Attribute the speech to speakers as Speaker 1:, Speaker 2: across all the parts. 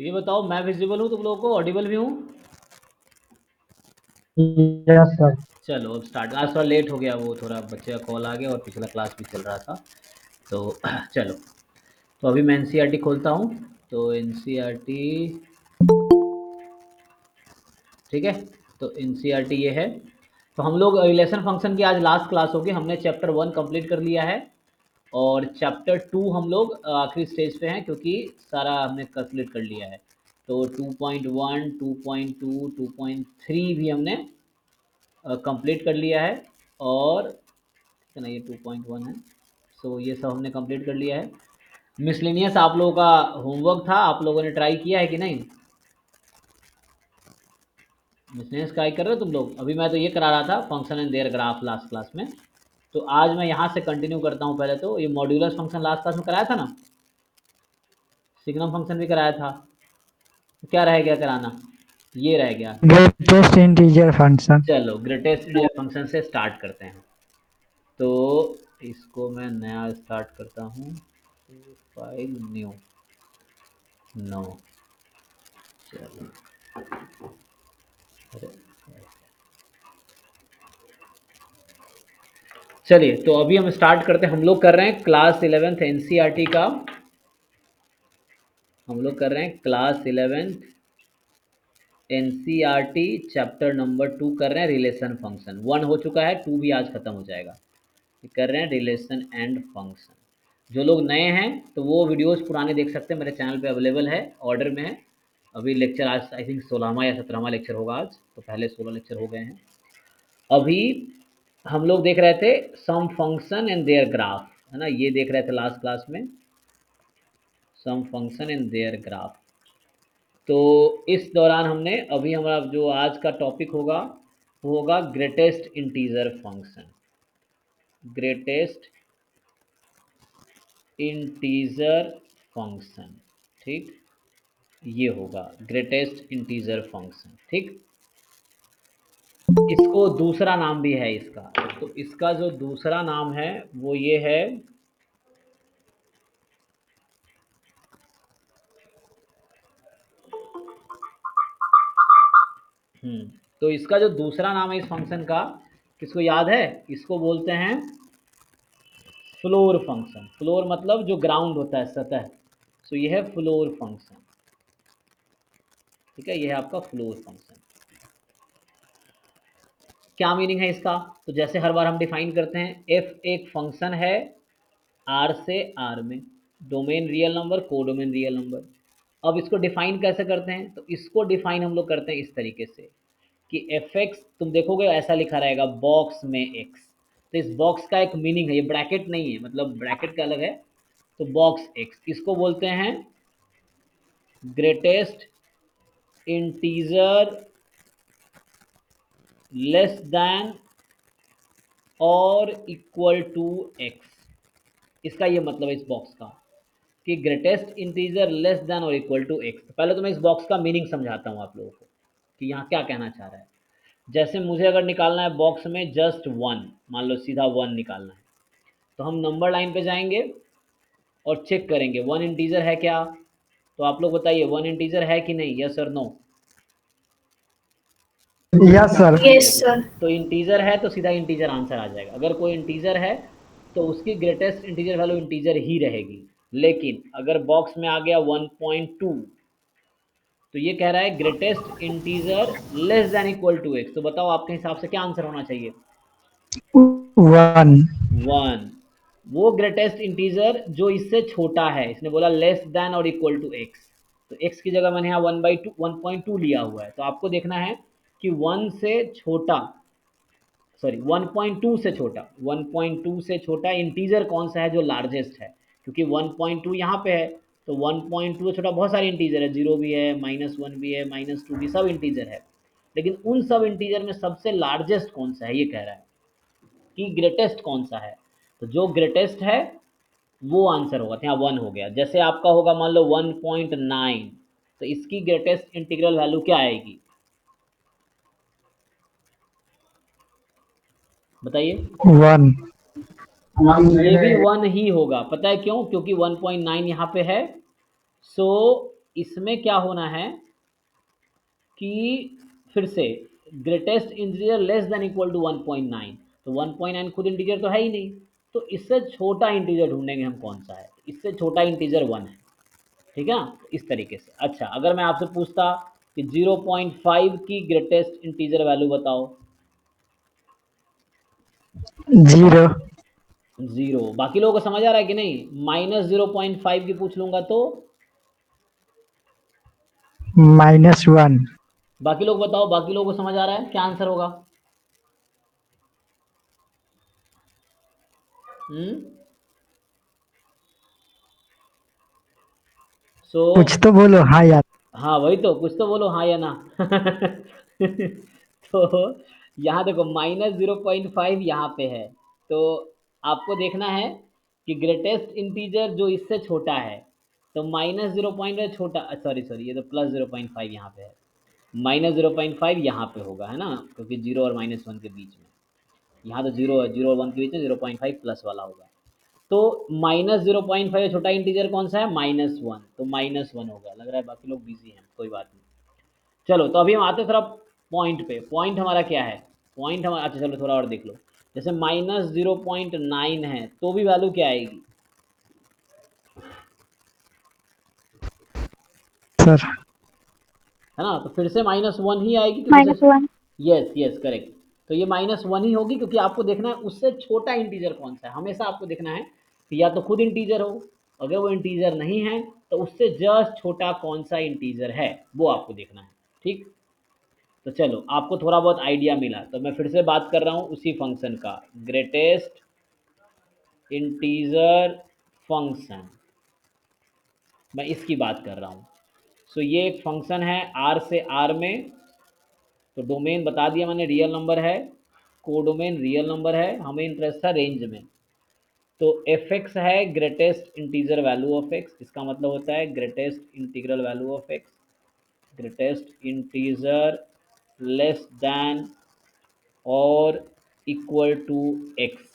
Speaker 1: तो ये बताओ, मैं विजिबल हूँ तुम लोगों को, ऑडिबल भी हूँ?
Speaker 2: Yes sir.
Speaker 1: चलो अब स्टार्ट। आज थोड़ा लेट हो गया, वो थोड़ा बच्चे का कॉल आ गया और पिछला क्लास भी चल रहा था, तो चलो। तो अभी मैं एनसीईआरटी खोलता हूँ। तो एनसीईआरटी, ठीक है। तो एनसीईआरटी ये है। तो हम लोग रिलेशन फंक्शन की आज लास्ट क्लास होगी। हमने चैप्टर 1 कंप्लीट कर लिया है और चैप्टर 2 हम लोग आखिरी स्टेज पे हैं, क्योंकि सारा हमने कंप्लीट कर लिया है। तो 2.1, 2.2, 2.3 भी हमने कंप्लीट कर लिया है। और कितना, ये 2.1 है। सो ये सब हमने कंप्लीट कर लिया है। मिसलेनियस आप लोगों का होमवर्क था, आप लोगों ने ट्राई किया है कि नहीं? मिसलेनियस ट्राई कर रहे हो तुम लोग? अभी मैं तो ये करा रहा था, function and their graph, last class में। तो आज मैं यहाँ से कंटिन्यू करता हूँ। पहले तो ये मॉड्यूलस फंक्शन लास्ट क्लास में कराया था ना, सिग्नम फंक्शन भी कराया था। तो क्या रह गया कराना? ये रह गया।
Speaker 2: Greatest integer function.
Speaker 1: चलो ग्रेटेस्ट फंक्शन से स्टार्ट करते हैं। तो इसको मैं नया स्टार्ट करता हूँ, फाइल न्यू, नो। चलो, चलिए तो अभी हम स्टार्ट करते हैं। हम लोग कर रहे हैं क्लास 11th एनसीईआरटी का। हम लोग कर रहे हैं class 11th NCERT chapter number 2 कर रहे हैं, रिलेशन फंक्शन। 1 हो चुका है, 2 भी आज खत्म हो जाएगा। ये कर रहे हैं रिलेशन एंड फंक्शन। जो लोग नए हैं तो वो वीडियोस पुराने देख सकते हैं, मेरे चैनल पे अवेलेबल है, ऑर्डर में है। अभी लेक्चर आज आई थिंक 16वां या 17वां लेक्चर होगा आज, तो पहले 16 लेक्चर हो गए हैं। अभी हम लोग देख रहे थे सम फंक्शन एंड देयर ग्राफ, है ना, ये देख रहे थे लास्ट क्लास में, सम फंक्शन एंड देयर ग्राफ। तो इस दौरान हमने, अभी हमारा जो आज का टॉपिक होगा वो होगा greatest integer function. Greatest integer function, ठीक, ये होगा ग्रेटेस्ट इंटीजर फंक्शन, ठीक। इसको दूसरा नाम भी है इसका। तो इसका जो दूसरा नाम है वो ये है, तो इसका जो दूसरा नाम है इस फंक्शन का, किसको याद है? इसको बोलते हैं फ्लोर फंक्शन। फ्लोर मतलब जो ग्राउंड होता है, सतह। सो ये है फ्लोर फंक्शन, ठीक है, ये है आपका फ्लोर फंक्शन। क्या मीनिंग है इसका? तो जैसे हर बार हम डिफाइन करते हैं, एफ एक फंक्शन है आर से आर में, domain real number, codomain real number. अब इसको डिफाइन कैसे करते हैं? तो इसको डिफाइन हम लोग करते हैं इस तरीके से कि एफ एक्स, तुम देखोगे ऐसा लिखा रहेगा बॉक्स में एक्स। तो इस बॉक्स का एक मीनिंग है, ये ब्रैकेट नहीं है, मतलब ब्रैकेट का अलग है। तो बॉक्स एक्स, इसको बोलते हैं ग्रेटेस्ट इंटीजर लेस दैन और इक्वल टू एक्स। इसका ये मतलब है इस बॉक्स का कि ग्रेटेस्ट इंटीजर लेस देन और इक्वल टू एक्स। पहले तो मैं इस बॉक्स का मीनिंग समझाता हूँ आप लोगों को कि यहाँ क्या कहना चाह रहा है। जैसे मुझे अगर निकालना है बॉक्स में जस्ट 1, मान लो सीधा 1 निकालना है, तो हम नंबर लाइन पे जाएंगे और चेक करेंगे 1 इंटीजर है क्या। तो आप लोग बताइए 1 इंटीजर है कि नहीं, यस और no?
Speaker 2: Yes sir.
Speaker 3: Yes sir.
Speaker 1: तो इंटीजर है तो सीधा इंटीजर आंसर आ जाएगा। अगर कोई इंटीजर है तो उसकी ग्रेटेस्ट इंटीजर वैल्यू इंटीजर ही रहेगी। लेकिन अगर बॉक्स में आ गया 1.2, तो ये कह रहा है greatest integer less than equal to x. तो बताओ आपके हिसाब से क्या आंसर होना चाहिए?
Speaker 2: 1।
Speaker 1: 1। वो ग्रेटेस्ट इंटीजर जो इससे छोटा है, इसने बोला लेस देन और इक्वल टू एक्स, तो एक्स की जगह मैंने यहाँ 1/2 1.2 लिया हुआ है। तो आपको देखना है कि 1 से छोटा, सॉरी 1.2 से छोटा, 1.2 से छोटा इंटीजर कौन सा है जो लार्जेस्ट है। क्योंकि 1.2 यहाँ पे है, तो 1.2 से छोटा बहुत सारे इंटीजर है, 0 भी है, -1 भी है, -2 भी, सब इंटीजर है। लेकिन उन सब इंटीजर में सबसे लार्जेस्ट कौन सा है, ये कह रहा है कि ग्रेटेस्ट कौन सा है। तो जो ग्रेटेस्ट है वो आंसर होगा। तो यहाँ 1 हो गया। जैसे आपका होगा मान लो 1.9, तो इसकी ग्रेटेस्ट इंटीग्रल वैल्यू क्या आएगी, बताइए?
Speaker 2: 1।
Speaker 1: ये भी 1 ही होगा। पता है क्यों? क्योंकि 1.9 यहाँ पे है। सो इसमें क्या होना है कि फिर से greatest integer less than equal to 1.9, तो 1.9 खुद इंटीजर तो है ही नहीं, तो इससे छोटा इंटीजर ढूंढेंगे हम कौन सा है, इससे छोटा इंटीजर 1 है। ठीक है, इस तरीके से। अच्छा, अगर मैं आपसे पूछता कि 0.5 की ग्रेटेस्ट इंटीजर वैल्यू बताओ।
Speaker 2: 0
Speaker 1: जीरो, बाकी लोगों को समझ आ रहा है कि नहीं? -0.5 की पूछ लूंगा तो
Speaker 2: -1
Speaker 1: बाकी लोग बताओ, बाकी लोगों को समझ आ रहा है क्या आंसर होगा? हम्म। सो
Speaker 2: कुछ तो बोलो हाँ यार।
Speaker 1: हाँ, वही तो, कुछ तो बोलो हाँ या ना। तो यहाँ देखो -0.5 यहाँ पे है, तो आपको देखना है कि ग्रेटेस्ट इंटीजर जो इससे छोटा है, तो -0. छोटा, सॉरी सॉरी, ये तो +0.5 यहाँ पे है, -0.5 यहाँ पे होगा, है ना, क्योंकि 0 और -1 के बीच में, यहाँ तो 0 है, 0 और 1 के बीच में 0.5 प्लस वाला होगा। तो -0.5 छोटा इंटीजर कौन सा है? -1, तो -1 होगा। लग रहा है बाकी लोग बिजी हैं, कोई बात नहीं। चलो, तो अभी हम आते हैं थोड़ा पॉइंट पे। पॉइंट हमारा क्या है? पॉइंट हमारा, अच्छा चलो थोड़ा और देख लो। जैसे -0.9 है तो भी वैल्यू क्या आएगी?
Speaker 2: सर।
Speaker 1: है ना, तो फिर से -1 ही आएगी, क्योंकि जैसे,
Speaker 3: -1।
Speaker 1: यस यस करेक्ट, तो ये -1 ही होगी, क्योंकि आपको देखना है उससे छोटा इंटीजर कौन सा है। हमेशा आपको देखना है कि या तो खुद इंटीजर हो, अगर वो इंटीजर नहीं है तो उससे जस्ट छोटा कौन सा इंटीजर है, वो आपको देखना है। ठीक, तो चलो, आपको थोड़ा बहुत आइडिया मिला, तो मैं फिर से बात कर रहा हूँ उसी फंक्शन का, ग्रेटेस्ट इंटीजर फंक्शन, मैं इसकी बात कर रहा हूँ। सो ये एक फंक्शन है आर से आर में, तो डोमेन बता दिया मैंने, रियल नंबर है, कोडोमेन रियल नंबर है, हमें इंटरेस्ट था रेंज में। तो एफ एक्स है greatest integer value of x, इसका मतलब होता है greatest integral value of x, greatest integer less than और इक्वल टू एक्स।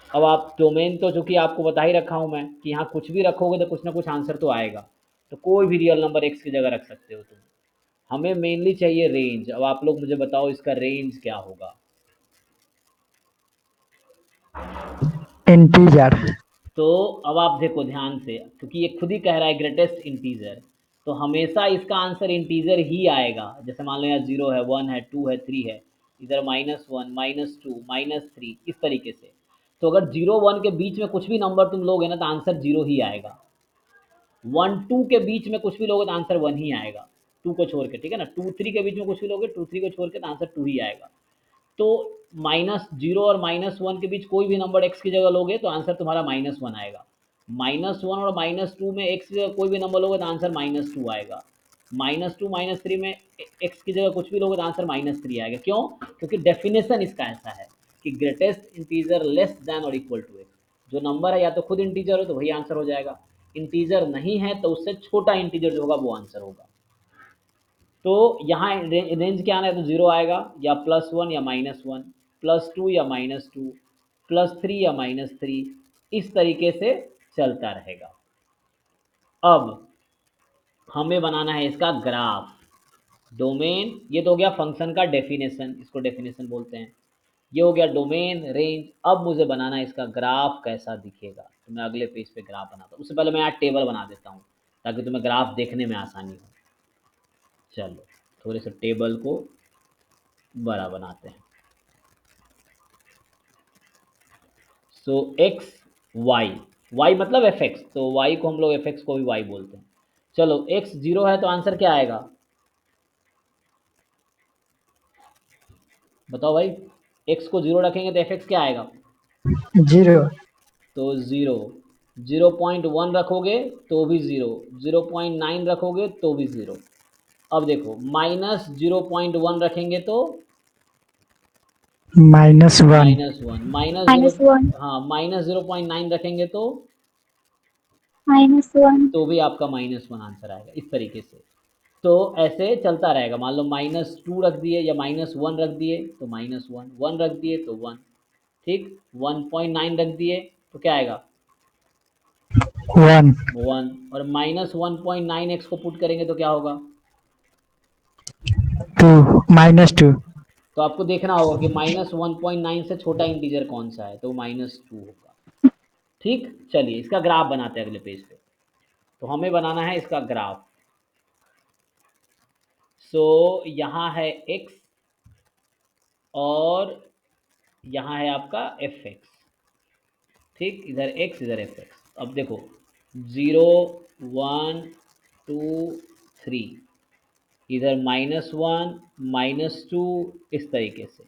Speaker 1: अब आप डोमेन तो चूंकि आपको बता ही रखा हूं मैं कि यहाँ कुछ भी रखोगे तो कुछ ना कुछ आंसर तो आएगा, तो कोई भी रियल नंबर एक्स की जगह रख सकते हो तुम। हमें मेनली चाहिए रेंज। अब आप लोग मुझे बताओ इसका रेंज क्या होगा?
Speaker 2: इंटीजर।
Speaker 1: तो अब आप देखो ध्यान से, क्योंकि ये खुद ही कह रहा है ग्रेटेस्ट इंटीजर, तो हमेशा इसका आंसर इंटीजर ही आएगा। जैसे मान लो यहाँ 0 है, 1 है, 2 है, 3 है, इधर -1, -2, -3, इस तरीके से। तो अगर 0 1 के बीच में कुछ भी नंबर तुम लोगे ना, तो आंसर 0 ही आएगा। 1 2 के बीच में कुछ भी लोगे तो आंसर 1 ही आएगा, 2 को छोड़ के, ठीक है ना। 2 3 के बीच में कुछ भी लोगे, 2 3 को छोड़ के, तो आंसर 2 ही आएगा। तो -0 और -1 के बीच कोई भी नंबर x की जगह लोगे तो आंसर तुम्हारा -1 आएगा। -1 और -2 में x की जगह कोई भी नंबर लोगे तो आंसर -2 आएगा। -2 -3 में x की जगह कुछ भी लोगे तो आंसर -3 आएगा। क्यों? क्योंकि डेफिनेशन इसका ऐसा है कि ग्रेटेस्ट इंटीजर लेस देन और इक्वल टू एक्स। जो नंबर है या तो खुद इंटीजर हो तो वही आंसर हो जाएगा, इंटीजर नहीं है तो उससे छोटा इंटीजर जो होगा वो आंसर होगा। तो यहाँ रेंज क्या आना है, तो 0 आएगा, या +1 या -1, +2 या -2, +3 या -3, इस तरीके से चलता रहेगा। अब हमें बनाना है इसका ग्राफ। डोमेन, ये तो हो गया फंक्शन का डेफिनेशन, इसको डेफिनेशन बोलते हैं। ये हो गया डोमेन, रेंज। अब मुझे बनाना है इसका ग्राफ कैसा दिखेगा, तो मैं अगले पेज पे ग्राफ बनाता हूँ। उससे पहले मैं यहाँ टेबल बना देता हूँ ताकि तुम्हें ग्राफ देखने में आसानी हो। चलो, थोड़े से टेबल को बड़ा बनाते हैं। सो एक्स वाई, वाई मतलब एफ एक्स, तो वाई को हम लोग एफ एक्स को भी वाई बोलते हैं। चलो, एक्स 0 है तो आंसर क्या आएगा? बताओ भाई, एक्स को 0 रखेंगे तो एफ एक्स क्या आएगा?
Speaker 2: 0
Speaker 1: तो 0। 0.1 रखोगे तो भी 0, 0.9 रखोगे तो भी 0। अब देखो, -0.1 रखेंगे तो
Speaker 2: -1
Speaker 1: -1, -0,
Speaker 3: -1।
Speaker 1: हाँ, -0.9 रखेंगे
Speaker 3: -1।
Speaker 1: तो भी आपका -1 आंसर आएगा, इस तरीके से। तो ऐसे चलता रहेगा। मान लो -2 रख दिए या -1 रख दिए तो -1, 1 रख दिए तो 1, ठीक, 1.9 रख दिए तो क्या आएगा?
Speaker 2: 1
Speaker 1: 1, और -1.9x को पुट करेंगे तो क्या होगा?
Speaker 2: 2 -2
Speaker 1: तो आपको देखना होगा कि -1.9 से छोटा इंटीजर कौन सा है, तो -2 होगा। ठीक, चलिए इसका ग्राफ बनाते हैं अगले पेज पे। तो हमें बनाना है इसका ग्राफ। सो यहाँ है x और यहाँ है आपका fx। ठीक, इधर x इधर fx। अब देखो 0 1 2 3, इधर -1 -2, इस तरीके से।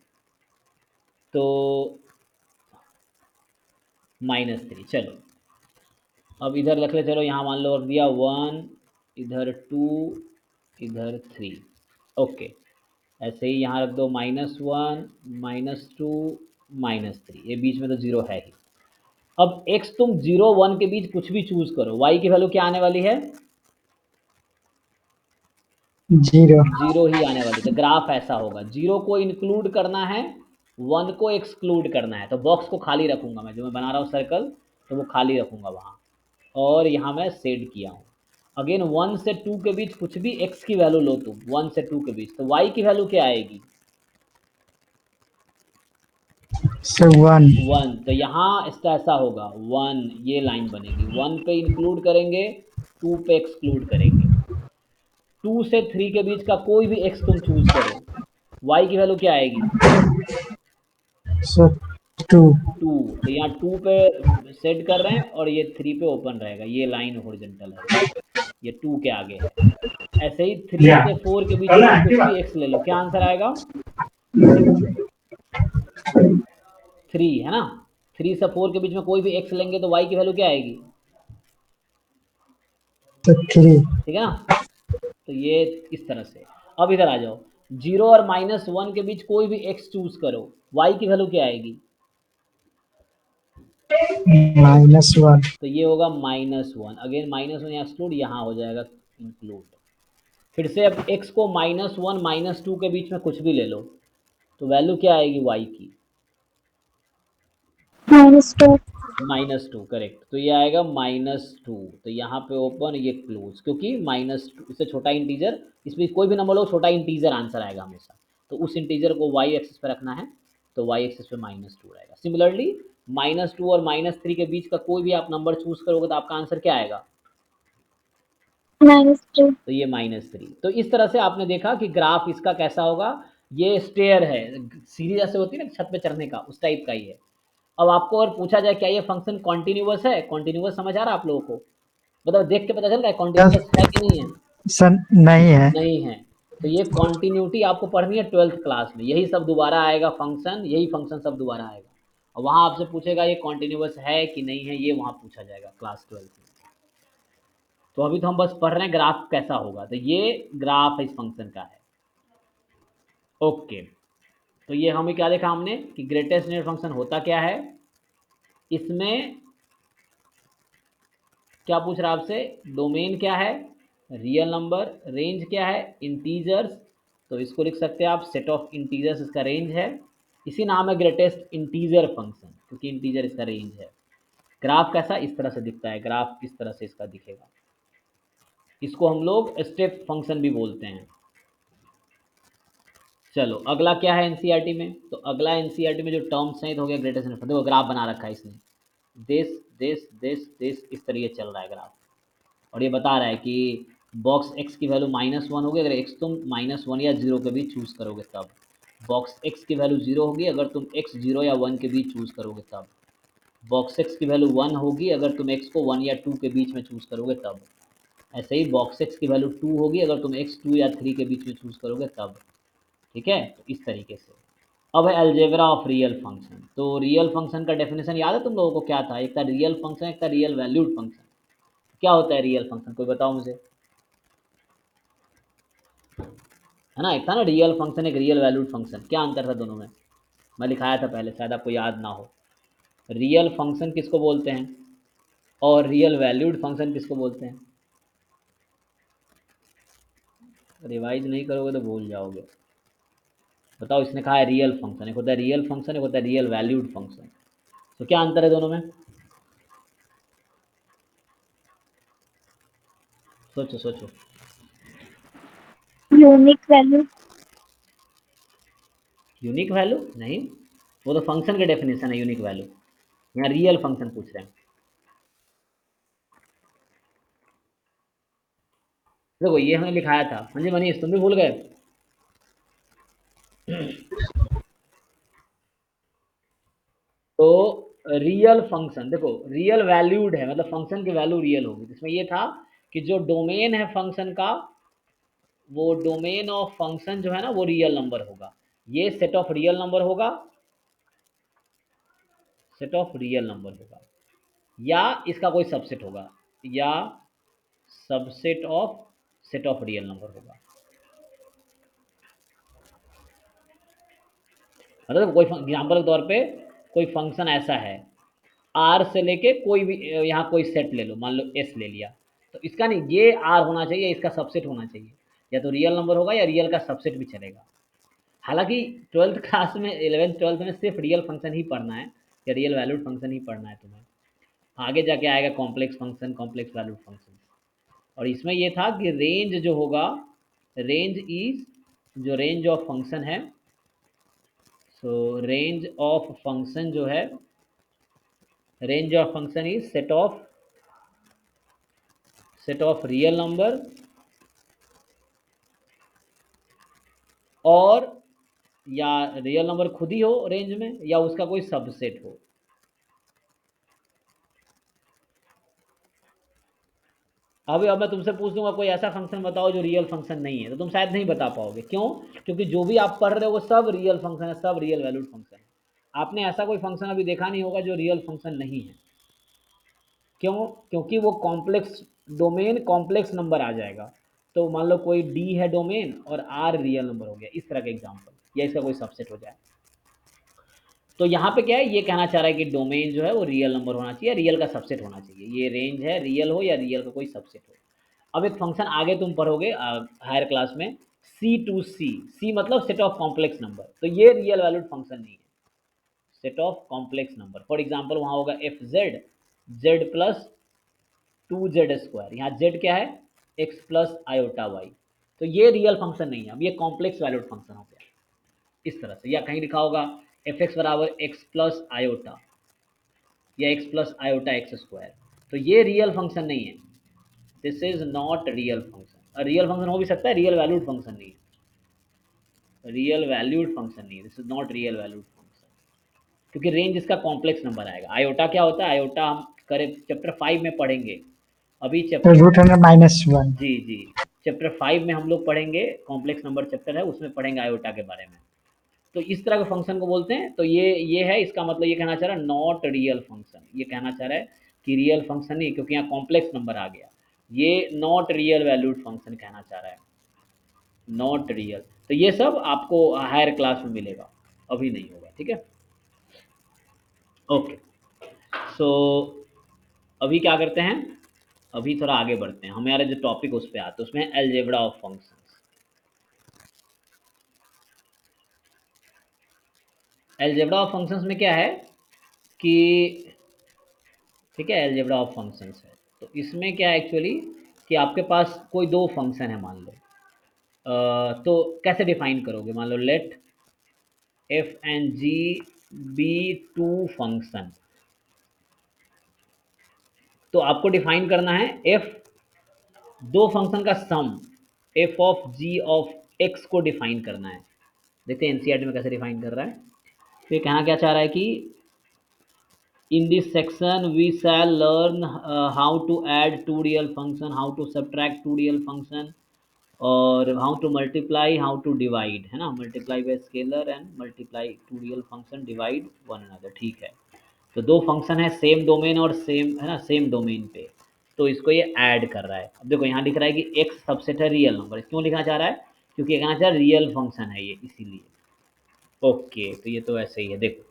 Speaker 1: तो -3, चलो अब इधर रख ले। चलो यहाँ मान लो रख दिया 1, इधर 2, इधर 3। ओके, ऐसे ही यहाँ रख दो -1 -2 -3, ये बीच में तो जीरो है ही। अब x तुम 0 1 के बीच कुछ भी चूज करो, y की वैल्यू क्या आने वाली है?
Speaker 2: 0
Speaker 1: जीरो ही आने वाली। तो ग्राफ ऐसा होगा, जीरो को इंक्लूड करना है, 1 को एक्सक्लूड करना है। तो बॉक्स को खाली रखूंगा मैं, जो मैं बना रहा हूँ सर्कल, तो वो खाली रखूंगा वहाँ। और यहाँ मैं सेट किया हूँ। अगेन 1 से 2 के बीच कुछ भी x की वैल्यू लो तुम, 1 से 2 के बीच, तो y की वैल्यू क्या आएगी?
Speaker 2: so 1
Speaker 1: 1। तो यहाँ इसका ऐसा होगा 1, ये लाइन बनेगी, 1 पे इंक्लूड करेंगे, 2 पे एक्सक्लूड करेंगे। 2 से 3 के बीच का कोई भी x तुम चूज करो, y की वैल्यू क्या आएगी?
Speaker 2: so 2
Speaker 1: 2। तो यहाँ 2 पे सेट कर रहे हैं और ये 3 पे ओपन रहेगा, ये लाइन हॉरिजॉन्टल है, ये 2 के आगे है। ऐसे ही 3 से 4 के बीच में तुम कुछ भी x ले लो, क्या आंसर आएगा? 3 है ना। 3 से 4 के बीच में कोई भी x लेंगे तो y की वैल्यू क्या आएगी?
Speaker 2: तो 3
Speaker 1: ठीक है ना। तो ये इस तरह से। अब इधर आ जाओ, 0 और -1 के बीच कोई भी x चूज करो, y की वैल्यू क्या आएगी?
Speaker 2: -1
Speaker 1: तो ये होगा -1। अगेन -1 यहाँ एक्सक्लूड, यहाँ हो जाएगा इंक्लूड। फिर से अब x को -1 -2 के बीच में कुछ भी ले लो, तो वैल्यू क्या आएगी y की?
Speaker 2: -2
Speaker 1: -2, करेक्ट। तो ये आएगा -2। तो यहाँ पे ओपन, ये क्लोज, क्योंकि -2 इससे छोटा इंटीजर, इसमें कोई भी नंबर लो, छोटा इंटीजर आंसर आएगा हमेशा। तो उस इंटीजर को y एक्सिस पे रखना है, तो y एक्सिस पे -2 रहेगा। सिमिलरली -2 और -3 के बीच का कोई भी आप नंबर चूज करोगे तो आपका आंसर क्या आएगा?
Speaker 2: -3
Speaker 1: तो ये -3। तो इस तरह से आपने देखा कि ग्राफ इसका कैसा होगा। ये स्टेयर है, सीढ़ी जैसे होती है ना छत पे चढ़ने का, उस टाइप का ही है। अब आपको और पूछा जाए क्या ये फंक्शन कॉन्टिन्यूअस है? कॉन्टिन्यूअस समझ आ रहा है आप लोगों को? मतलब देख के पता चल रहा है कॉन्टिन्यूअस है कि नहीं है?
Speaker 2: सन नहीं है
Speaker 1: नहीं है। तो ये कॉन्टिन्यूटी आपको पढ़नी है 12th क्लास में, यही सब दोबारा आएगा फंक्शन, यही फंक्शन सब दोबारा आएगा। और वहाँ आपसे पूछेगा ये कॉन्टिन्यूअस है कि नहीं है, ये वहाँ पूछा जाएगा क्लास 12th में। तो अभी तो हम बस पढ़ रहे हैं ग्राफ कैसा होगा। तो ये ग्राफ इस फंक्शन का है। ओके, तो ये हमें क्या देखा हमने कि ग्रेटेस्ट नेट फंक्शन होता क्या है। इसमें क्या पूछ रहा है आपसे? डोमेन क्या है, रियल नंबर, रेंज क्या है, इंटीजर्स। तो इसको लिख सकते हैं आप सेट ऑफ इंटीजर्स, इसका रेंज है। इसी नाम है ग्रेटेस्ट इंटीजर फंक्शन, क्योंकि इंटीजर इसका रेंज है। ग्राफ कैसा इस तरह से दिखता है, ग्राफ किस तरह से इसका दिखेगा। इसको हम लोग स्टेप फंक्शन भी बोलते हैं। चलो अगला क्या है एनसीईआरटी में। तो अगला एनसीईआरटी में जो टर्म्स हैं, तो हो गया ग्रेटेस्ट। देखो ग्राफ बना रखा है इसने, दिस दिस दिस दिस, इस तरीके चल रहा है ग्राफ। और ये बता रहा है कि बॉक्स एक्स की वैल्यू -1 होगी अगर एक्स तुम -1 या 0 के बीच चूज़ करोगे तब। बॉक्स एक्स की वैल्यू 0 होगी अगर तुम एक्स 0 या 1 के बीच चूज़ करोगे तब। बॉक्स एक्स की वैल्यू 1 होगी अगर तुम एक्स को 1 या 2 के बीच में चूज़ करोगे तब। ऐसे ही बॉक्स एक्स की वैल्यू 2 होगी अगर तुम एक्स 2 या 3 के बीच में चूज़ करोगे तब। ठीक है, तो इस तरीके से। अब है अलजेब्रा ऑफ रियल फंक्शन। तो रियल फंक्शन का डेफिनेशन याद है तुम लोगों को क्या था? एक था रियल फंक्शन, एक था रियल वैल्यूड फंक्शन। क्या होता है रियल फंक्शन, कोई बताओ मुझे। है ना, एक था ना रियल फंक्शन, एक रियल वैल्यूड फंक्शन। क्या अंतर था दोनों में? मैं लिखाया था पहले, शायद आपको याद ना हो। रियल फंक्शन किसको बोलते हैं और रियल वैल्यूड फंक्शन किसको बोलते हैं? रिवाइज नहीं करोगे तो भूल जाओगे। बताओ, इसने कहा है रियल फंक्शन, एक होता है रियल फंक्शन, एक होता है रियल वैल्यूड फंक्शन। तो क्या अंतर है दोनों में? सोचो सोचो।
Speaker 3: Unique value.
Speaker 1: यूनिक वैल्यू नहीं, वो तो फंक्शन के डेफिनेशन है यूनिक वैल्यू। यहाँ रियल फंक्शन पूछ रहे हैं। देखो ये हमने लिखाया था। हाँ जी मनीष, तुम भी भूल गए। तो रियल फंक्शन देखो, रियल वैल्यूड है, मतलब फंक्शन की वैल्यू रियल होगी। जिसमें ये था कि जो डोमेन है फंक्शन का, वो डोमेन ऑफ फंक्शन जो है ना वो रियल नंबर होगा। ये सेट ऑफ रियल नंबर होगा, सेट ऑफ रियल नंबर होगा, या इसका कोई सबसेट होगा, या subset of set of real number होगा। मतलब कोई एग्जाम्पल के तौर पे कोई फंक्शन ऐसा है, आर से लेके कोई भी यहाँ कोई सेट ले लो, मान लो एस ले लिया, तो इसका नहीं, ये आर होना चाहिए, इसका सबसेट होना चाहिए। या तो रियल नंबर होगा या रियल का सबसेट भी चलेगा। हालांकि ट्वेल्थ क्लास में, इलेवेंथ ट्वेल्थ में सिर्फ रियल फंक्शन ही पढ़ना है, या रियल वैल्यूड फंक्शन ही पढ़ना है तुम्हें। आगे जाके आएगा complex function, complex valued function. और इसमें ये था कि रेंज जो होगा, रेंज इज, जो रेंज ऑफ फंक्शन है, सो रेंज ऑफ फंक्शन जो है, range of function is set of real number, और या रियल नंबर खुद ही हो रेंज में, या उसका कोई सबसेट हो। अब मैं तुमसे पूछ दूंगा कोई ऐसा फंक्शन बताओ जो रियल फंक्शन नहीं है, तो तुम शायद नहीं बता पाओगे। क्यों? क्योंकि जो भी आप पढ़ रहे हो वो सब रियल फंक्शन है, सब रियल वैल्यूड फंक्शन है। आपने ऐसा कोई फंक्शन अभी देखा नहीं होगा जो रियल फंक्शन नहीं है। क्यों? क्योंकि वो कॉम्प्लेक्स डोमेन, कॉम्प्लेक्स नंबर आ जाएगा। तो मान लो कोई डी है डोमेन और आर रियल नंबर हो गया, इस तरह के एग्जाम्पल, या इसका कोई सबसेट हो जाए। तो यहाँ पे क्या है, ये कहना चाह रहा है कि डोमेन जो है वो रियल नंबर होना चाहिए, रियल का सबसेट होना चाहिए। ये रेंज है, रियल हो या रियल का कोई सबसेट हो। अब एक फंक्शन आगे तुम पढ़ोगे हायर क्लास में, सी टू सी, सी मतलब सेट ऑफ कॉम्प्लेक्स नंबर, तो ये रियल वैल्यूड फंक्शन नहीं है, set of complex number. For example वहाँ होगा F Z, Z plus two Z square, यहाँ जेड क्या है, एक्स प्लस आयोटा वाई। तो ये रियल फंक्शन नहीं है, अब ये कॉम्प्लेक्स वैल्यूड फंक्शन हो गया इस तरह से। या कहीं लिखा होगा एफ एक्स बराबर एक्स प्लस आयोटा, या x plus iota x square, तो ये रियल फंक्शन नहीं है। This is not real function. Real function हो भी सकता है, रियल वैल्यूड फंक्शन नहीं है, रियल वैल्यूड फंक्शन नहीं है, this is not real valued function. क्योंकि रेंज इसका कॉम्प्लेक्स नंबर आएगा। आयोटा क्या होता है, आयोटा हम करें चैप्टर 5 में पढ़ेंगे। अभी
Speaker 2: तो
Speaker 1: चैप्टर,
Speaker 2: रूट अंडर -1।
Speaker 1: जी जी, चैप्टर 5 में हम लोग पढ़ेंगे, कॉम्प्लेक्स नंबर चैप्टर है, उसमें पढ़ेंगे आयोटा के बारे में। तो इस तरह के फंक्शन को बोलते हैं। तो ये है, इसका मतलब ये कहना चाह रहा है नॉट रियल फंक्शन, ये कहना चाह रहा है कि रियल फंक्शन नहीं, क्योंकि यहाँ कॉम्प्लेक्स नंबर आ गया। ये नॉट रियल वैल्यूड फंक्शन कहना चाह रहा है, नॉट रियल। तो ये सब आपको हायर क्लास में मिलेगा, अभी नहीं होगा, ठीक है। ओके, सो अभी क्या करते हैं, अभी थोड़ा आगे बढ़ते हैं, हमारे जो टॉपिक उस पर आते हैं, उसमें algebra of functions. Algebra of functions में क्या है कि, ठीक है, अलजेब्रा ऑफ फंक्शंस है, तो इसमें क्या है एक्चुअली कि आपके पास कोई दो फंक्शन है मान लो। तो कैसे डिफाइन करोगे, मान लो let F and G be two function. तो आपको डिफाइन करना है एफ, दो फंक्शन का sum, F of G of x को डिफाइन करना है। देखते हैं एनसीईआरटी में कैसे डिफाइन कर रहा है। तो ये कहना क्या चाह रहा है कि in this section we shall learn how to add two real function, how to subtract two real function, और how to multiply, how to divide, है ना, multiply by scalar and multiply two real function, divide one another, ठीक है। तो दो function है same domain और same, है ना, सेम डोमेन पे, तो इसको ये ऐड कर रहा है। अब देखो यहाँ लिख रहा है कि एक्स सबसेट है रियल नंबर, क्यों लिखना चाह रहा है, क्योंकि कहना चाह रहा है रियल फंक्शन है ये, इसीलिए। ओके, तो ये तो ऐसे ही है, देखो।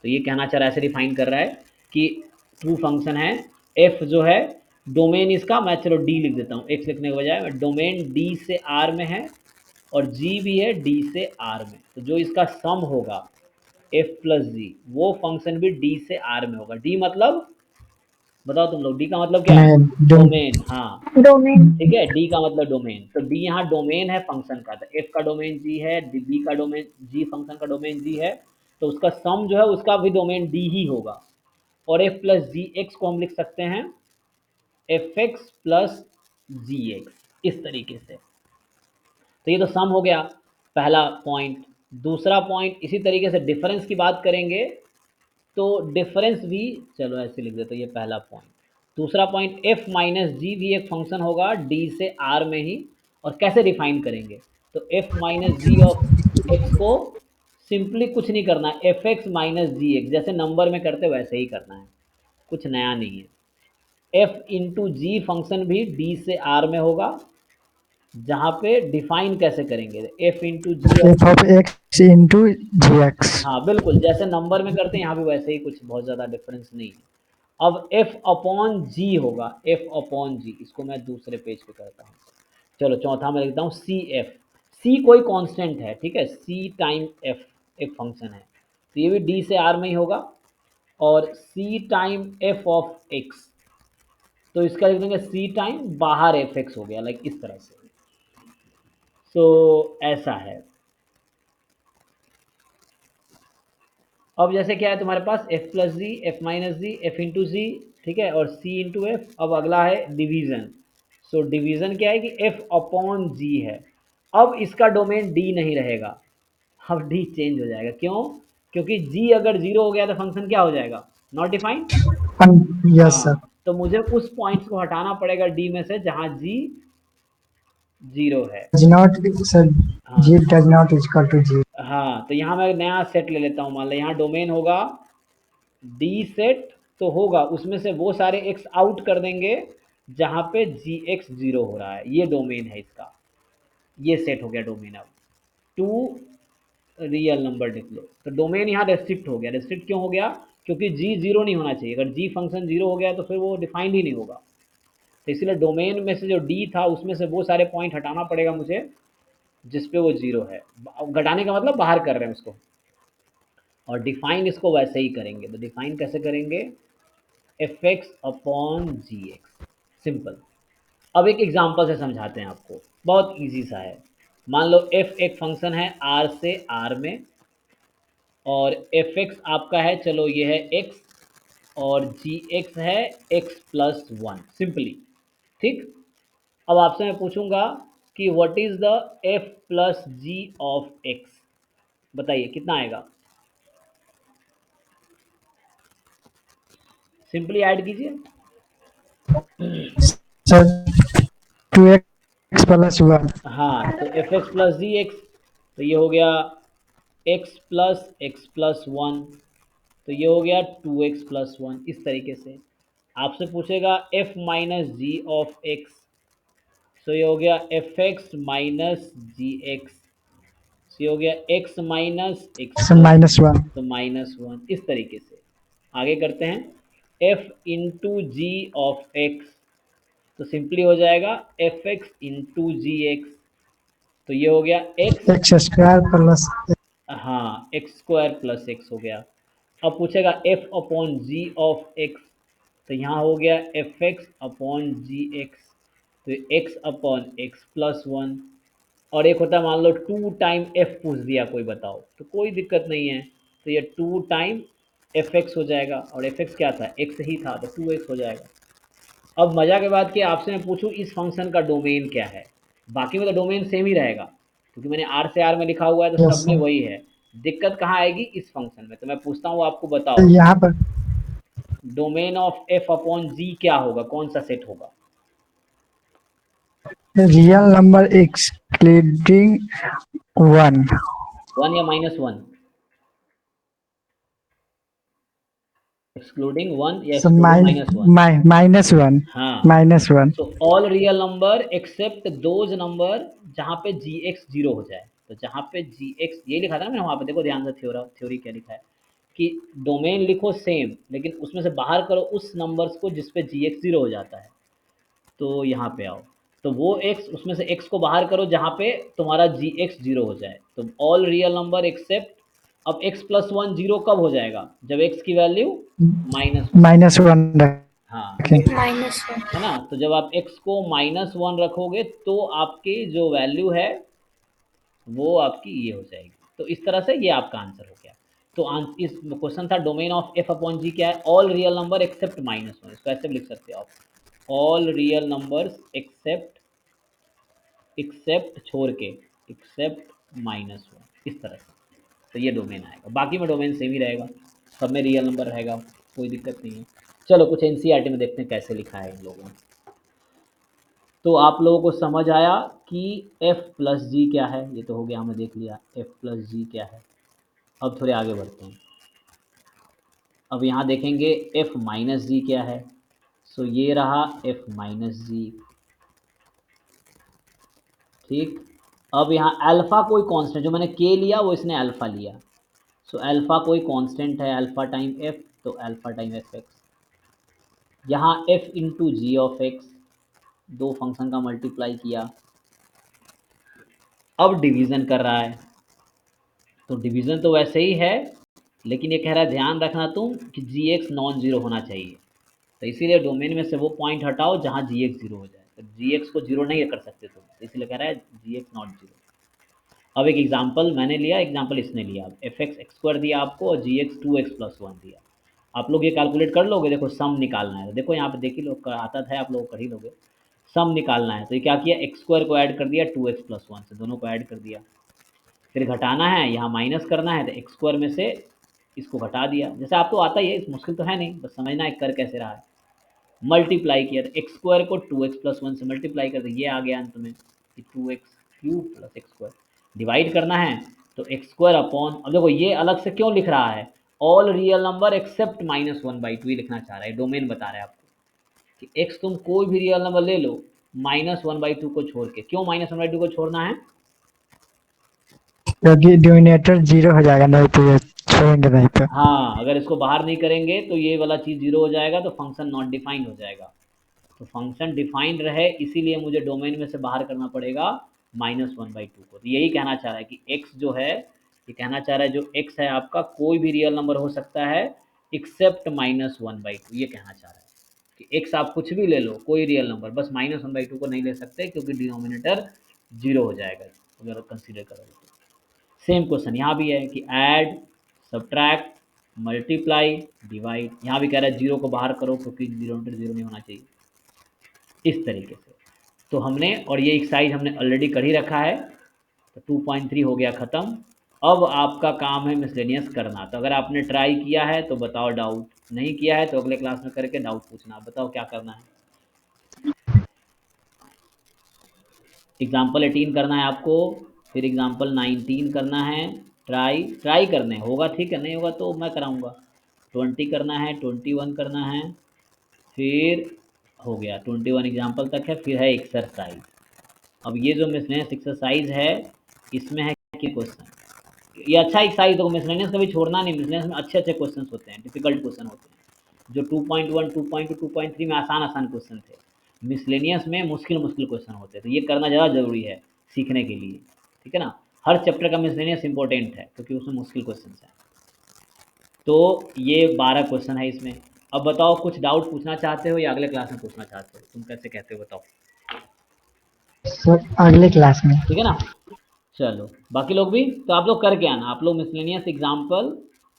Speaker 1: तो ये कहना चाह रहा है, ऐसे डिफाइन कर रहा है कि ट्रू फंक्शन है, एफ जो है डोमेन इसका, मैं चलो डी लिख देता हूँ, एक्स लिखने के बजाय मैं, डोमेन डी से आर में है, और जी भी है डी से आर में। तो जो इसका सम होगा एफ प्लस जी, वो फंक्शन भी डी से आर में होगा। डी मतलब बताओ तुम लोग, डी का मतलब क्या है? डोमेन, हाँ।
Speaker 2: डोमेन।
Speaker 1: ठीक है, डी का मतलब डोमेन, तो डी यहाँ डोमेन है फंक्शन का, तो एफ का डोमेन जी है, बी का डोमेन जी, फंक्शन का डोमेन जी है, तो उसका सम जो है उसका भी डोमेन डी ही होगा। और एफ प्लस जी एक्स को हम लिख सकते हैं F x plus g x, इस तरीके से। तो ये तो सम हो गया, पहला पॉइंट। दूसरा पॉइंट इसी तरीके से डिफरेंस की बात करेंगे, तो डिफरेंस भी, चलो ऐसे लिख देते, ये पहला पॉइंट। दूसरा पॉइंट, एफ माइनस जी भी एक फंक्शन होगा डी से आर में ही, और कैसे डिफाइन करेंगे? तो f minus g of x को सिंपली कुछ नहीं करना, f x minus g x, जैसे नंबर में करते वैसे ही करना है, कुछ नया नहीं है। एफ इंटू जी फंक्शन भी डी से आर में होगा, जहाँ पे डिफाइन कैसे करेंगे, f into g of,
Speaker 2: f of x into g x.
Speaker 1: हाँ बिल्कुल जैसे नंबर में करते हैं यहाँ भी वैसे ही, कुछ बहुत ज़्यादा डिफरेंस नहीं है। अब एफ अपॉन जी होगा, एफ अपॉन जी, इसको मैं दूसरे पेज पे करता हूँ। चलो चौथा में लिखता हूँ सी एफ, सी कोई कांस्टेंट है, ठीक है, सी टाइम एफ एक फंक्शन है, तो ये भी डी से आर में ही होगा। और सी टाइम एफ ऑफ एक्स, तो इसका लिख देंगे सी टाइम बाहर एफ एक्स हो गया, लाइक इस तरह से। सो ऐसा है। अब जैसे क्या है तुम्हारे पास, एफ प्लस जी, एफ माइनस जी, एफ इंटू जी, ठीक है, और सी इंटू एफ। अब अगला है डिवीजन। सो डिवीजन क्या है कि एफ अपॉन जी है। अब इसका डोमेन डी नहीं रहेगा, अब डी चेंज हो जाएगा, क्यों? क्योंकि जी अगर जीरो हो गया तो फंक्शन क्या हो जाएगा? Not defined.
Speaker 2: Yes sir.
Speaker 1: हाँ, तो मुझे उस पॉइंट्स को हटाना पड़ेगा डी में से जहां जी जीरो है।
Speaker 2: Does not sir.
Speaker 1: हाँ,
Speaker 2: जी डज नॉट इक्वल टू जी।
Speaker 1: हाँ, तो यहाँ मैं नया सेट ले लेता हूँ, मान लो यहाँ डोमेन होगा डी सेट, तो होगा उसमें से वो सारे एक्स आउट कर देंगे जहाँ पे जी एक्स जीरो हो रहा है, ये डोमेन है इसका, ये सेट हो गया डोमेन। अब टू रियल नंबर लिख लो, तो डोमेन यहाँ रेस्ट्रिक्ट हो गया। रेस्ट्रिक्ट क्यों हो गया? क्योंकि जी जीरो नहीं होना चाहिए, अगर जी फंक्शन जीरो हो गया तो फिर वो डिफाइंड ही नहीं होगा। तो इसलिए डोमेन में से जो डी था उसमें से वो सारे पॉइंट हटाना पड़ेगा मुझे जिस पे वो जीरो है। घटाने का मतलब बाहर कर रहे हैं उसको। और डिफाइन इसको वैसे ही करेंगे, तो डिफाइन कैसे करेंगे? एफ एक्स अपॉन जी एक्स, सिंपल। अब एक एग्जांपल से समझाते हैं आपको, बहुत इजी सा है। मान लो एफ एक फंक्शन है आर से आर में, और एफ एक्स आपका है, चलो ये है एक्स, और जी एक्स है एक्स प्लस वन, सिंपली। ठीक। अब आपसे मैं पूछूंगा कि what is the f plus g of x, बताइए कितना आएगा? सिंपली ऐड कीजिए।
Speaker 2: Sir two x plus one.
Speaker 1: हाँ, तो f x plus g x, तो ये हो गया एक्स प्लस वन, तो ये हो गया टू एक्स प्लस वन, इस तरीके से। आपसे पूछेगा f minus g of x, तो ये हो गया f x minus g x, तो ये हो गया x minus x plus,
Speaker 2: minus one.
Speaker 1: तो माइनस वन, इस तरीके से। आगे करते हैं f into g of x, तो सिंपली हो जाएगा f x into g x, तो ये हो गया एक्स,
Speaker 2: एक्स स्क्वायर प्लस।
Speaker 1: हाँ एक्स स्क्वायर प्लस एक्स हो गया। अब पूछेगा f upon ji of x, तो यहाँ हो गया एफ एक्स अपॉन जी एक्स, तो x upon x plus one. और एक होता है मान लो टू टाइम एफ पूछ दिया कोई, बताओ, तो कोई दिक्कत नहीं है, तो ये टू टाइम एफ एक्स हो जाएगा, और एफ एक्स क्या था? एक्स ही था, तो टू एक्स हो जाएगा। अब मजा के बात कि आपसे मैं पूछूं इस फंक्शन का डोमेन क्या है, बाकी में तो डोमेन सेम ही रहेगा, क्योंकि मैंने आर से आर में लिखा हुआ है तो
Speaker 2: यस
Speaker 1: सब में
Speaker 2: सर।
Speaker 1: वही है। दिक्कत कहाँ आएगी? इस फंक्शन में। तो मैं पूछता हूँ आपको,
Speaker 2: तो
Speaker 1: बताओ
Speaker 2: यहाँ पर
Speaker 1: domain of f upon g क्या होगा, कौन सा सेट होगा?
Speaker 2: Real number excluding one.
Speaker 1: One या माइनस वन? एक्सक्लूडिंग वन या excluding minus one?
Speaker 2: Minus one.
Speaker 1: हाँ,
Speaker 2: minus one.
Speaker 1: So all real number except those number जहाँ पे जी एक्स जीरो हो जाए। तो जहाँ पे जी एक्स, ये लिखा था ना मैंने वहाँ पे, देखो ध्यान से, थ्योरी क्या लिखा है कि डोमेन लिखो सेम, लेकिन उसमें से बाहर करो उस नंबर्स को जिस पे जी एक्स जीरो हो जाता है। तो यहाँ पे आओ, तो वो एक्स, उसमें से एक्स को बाहर करो जहाँ पे तुम्हारा जी एक्स जीरो हो जाए, तो ऑल रियल नंबर एक्सेप्ट। अब एक्स प्लस वन जीरो कब हो जाएगा? जब एक्स की value minus one.
Speaker 2: Minus one.
Speaker 1: हाँ,
Speaker 3: -1।
Speaker 1: है ना। तो जब आप x को -1 रखोगे तो आपकी जो वैल्यू है वो आपकी ये हो जाएगी। तो इस तरह से ये आपका आंसर हो गया। तो इस क्वेश्चन था domain of f upon g क्या है, ऑल रियल नंबर एक्सेप्ट -1। इसको ऐसे भी लिख सकते हो आप, ऑल रियल नंबर्स एक्सेप्ट छोड़ के, एक्सेप्ट -1, इस तरह से। तो ये डोमेन आएगा, बाकी में डोमेन सेम ही रहेगा, सब में रियल नंबर रहेगा, कोई दिक्कत नहीं है। चलो कुछ एनसीईआरटी में देखते हैं कैसे लिखा है इन लोगों ने। तो आप लोगों को समझ आया कि f प्लस जी क्या है, ये तो हो गया, हमें देख लिया f प्लस जी क्या है। अब थोड़े आगे बढ़ते हैं। अब यहाँ देखेंगे f माइनस जी क्या है। सो ये रहा f माइनस जी, ठीक। अब यहाँ अल्फ़ा कोई कांस्टेंट, जो मैंने k लिया वो इसने अल्फ़ा लिया। सो अल्फ़ा कोई कांस्टेंट है, अल्फ़ा टाइम f, तो अल्फ़ा टाइम एफ एक्स। यहाँ f into g of x, दो फंक्शन का मल्टीप्लाई किया। अब डिवीज़न कर रहा है, तो डिवीज़न तो वैसे ही है, लेकिन ये कह रहा है ध्यान रखना तुम कि जी एक्स नॉन जीरो होना चाहिए। तो इसीलिए डोमेन में से वो पॉइंट हटाओ जहाँ जी एक्स जीरो हो जाए। तो जी एक्स को जीरो नहीं कर सकते तुम, तो इसलिए कह रहा है जी एक्स नॉट जीरो। अब एक एग्जाम्पल मैंने लिया, एग्जाम्पल इसने लिया, एफ एक्स एक्स स्क्वायर दिया आपको और जी एक्स 2x+1 दिया। आप लोग ये कैलकुलेट कर लोगे, देखो सम निकालना है, देखो यहाँ पे देख ही लो, आता था आप लोग कर ही लोगे। सम निकालना है, तो ये क्या किया, एक्स स्क्वायर को ऐड कर दिया 2x+1 से, दोनों को ऐड कर दिया। फिर घटाना है, यहाँ माइनस करना है, तो एक्स स्क्वायर में से इसको घटा दिया। जैसे आपको आता ही है, इस मुश्किल तो है नहीं, बस समझना है कर कैसे रहा है। मल्टीप्लाई किया, तो एक्स स्क्वायर को 2x+1 से मल्टीप्लाई कर दिया, ये आ गया अंत में 2x³ plus x square. Divide करना है, तो एक्स स्क्वायर अपॉन, अब देखो ये अलग से क्यों लिख रहा है, ऑल रियल नंबर एक्सेप्ट -1/2 लिखना चाह रहा है, डोमेन बता रहा है आपको कि एक्स तुम कोई भी रियल नंबर ले लो -1/2 को छोड़ के। क्यों -1/2 को छोड़ना है,
Speaker 2: क्योंकि डिनोमिनेटर जीरो हो जाएगा, नहीं तो ये छोड़ेंगे नहीं तो।
Speaker 1: हाँ, अगर इसको बाहर नहीं करेंगे तो ये वाला चीज़ जीरो हो जाएगा, तो फंक्शन नॉट डिफाइंड हो जाएगा। तो फंक्शन डिफाइंड रहे इसीलिए मुझे डोमेन में से बाहर करना पड़ेगा -1/2 को। तो यही कहना चाह रहा है कि x जो है, ये कहना चाह रहा है जो x है आपका कोई भी रियल नंबर हो सकता है एक्सेप्ट -1/2, ये कहना चाह रहा है कि x आप कुछ भी ले लो, कोई रियल नंबर, बस -1/2 को नहीं ले सकते क्योंकि डिनोमिनेटर जीरो हो जाएगा अगर कंसीडर करोगे तो। सेम क्वेश्चन यहाँ भी है कि ऐड, सब्ट्रैक्ट, मल्टीप्लाई, डिवाइड। यहाँ भी कह रहा है जीरो को बाहर करो क्योंकि डिनोमिनेटर जीरो नहीं होना चाहिए, इस तरीके से। तो हमने, और ये एक्सरसाइज हमने ऑलरेडी कर ही रखा है, तो 2.3 हो गया ख़त्म। अब आपका काम है मिसलेनियस करना। तो अगर आपने ट्राई किया है तो बताओ डाउट, नहीं किया है तो अगले क्लास में करके डाउट पूछना, बताओ क्या करना है। एग्जाम्पल 18 करना है आपको, फिर एग्जाम्पल 19 करना है, ट्राई करने होगा, ठीक है, नहीं होगा तो मैं कराऊंगा। 20 करना है, 21 करना है, फिर हो गया 21 एग्जाम्पल तक है, फिर है एक्सरसाइज। अब ये जो मिसलेनियस एक्सरसाइज है, इसमें है कि क्वेश्चन, ये अच्छा एक्सरसाइज, तो मिसलेनियस कभी छोड़ना नहीं, मिसलेनियस में अच्छे अच्छे क्वेश्चन होते हैं, डिफिकल्ट क्वेश्चन होते हैं। जो 2.1, 2.2, 2.3 में आसान आसान क्वेश्चन थे, मिसलेनियस में मुश्किल मुश्किल क्वेश्चन होते हैं, तो ये करना ज़्यादा जरूरी है सीखने के लिए, ठीक है ना। हर चैप्टर का मिसलेनियस इंपॉर्टेंट है क्योंकि उसमें मुश्किल क्वेश्चन हैं। तो ये 12 क्वेश्चन है इसमें। अब बताओ कुछ डाउट पूछना चाहते हो या अगले क्लास में पूछना चाहते हो, तुम कैसे कहते हो बताओ,
Speaker 2: सर अगले क्लास में।
Speaker 1: ठीक है ना। चलो बाकी लोग भी, तो आप लोग करके आना, आप लोग मिसलेनियस एग्जाम्पल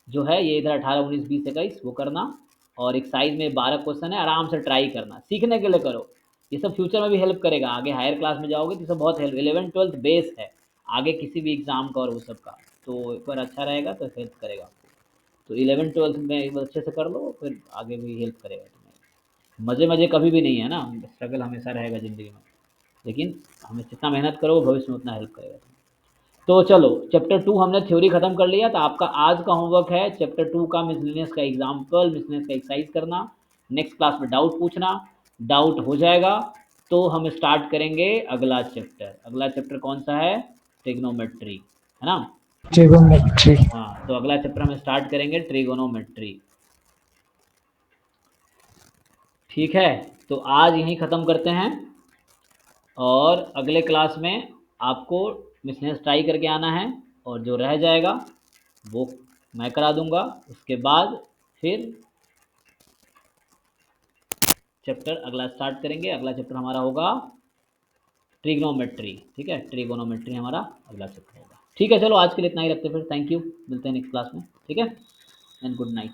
Speaker 1: जो है ये इधर 18, 19, 20, 21 वो करना, और एक साइज में 12 क्वेश्चन है, आराम से ट्राई करना, सीखने के लिए करो। ये सब फ्यूचर में भी हेल्प करेगा, आगे हायर क्लास में जाओगे तो सब बहुत हेल्प, 11 12 बेस है आगे किसी भी एग्जाम का और वो सब का, तो एक बार अच्छा रहेगा तो हेल्प करेगा आपको। तो 11 12 में एक बार अच्छे से कर लो, फिर आगे भी हेल्प करेगा तुम्हें। मज़े मज़े कभी भी नहीं है ना, स्ट्रगल हमेशा रहेगा ज़िंदगी में, लेकिन हमें जितना मेहनत करो भविष्य में उतना हेल्प करेगा। तो चलो चैप्टर 2 हमने थ्योरी खत्म कर लिया, तो आपका आज का होमवर्क है चैप्टर 2 का मिसलेनियस का एग्जाम्पल, मिसलेनियस का एक्सरसाइज करना। नेक्स्ट क्लास में डाउट पूछना, डाउट हो जाएगा तो हम स्टार्ट करेंगे अगला चैप्टर। अगला चैप्टर कौन सा है, ट्रिग्नोमेट्री, है ना।
Speaker 2: ट्रिगोनोमेट्री।
Speaker 1: हाँ, तो अगला चैप्टर हम स्टार्ट करेंगे ट्रिगोनोमेट्री, ठीक है। तो आज यहीं ख़त्म करते हैं, और अगले क्लास में आपको मिसलेनियस ट्राई करके आना है, और जो रह जाएगा वो मैं करा दूंगा। उसके बाद फिर चैप्टर अगला स्टार्ट करेंगे। अगला चैप्टर हमारा होगा ट्रिग्नोमेट्री। ठीक है, ट्रिगोनोमेट्री हमारा अगला चैप्टर होगा। ठीक है, चलो आज के लिए इतना ही रखते हैं फिर। थैंक यू, मिलते हैं नेक्स्ट क्लास में। ठीक है, एंड गुड नाइट।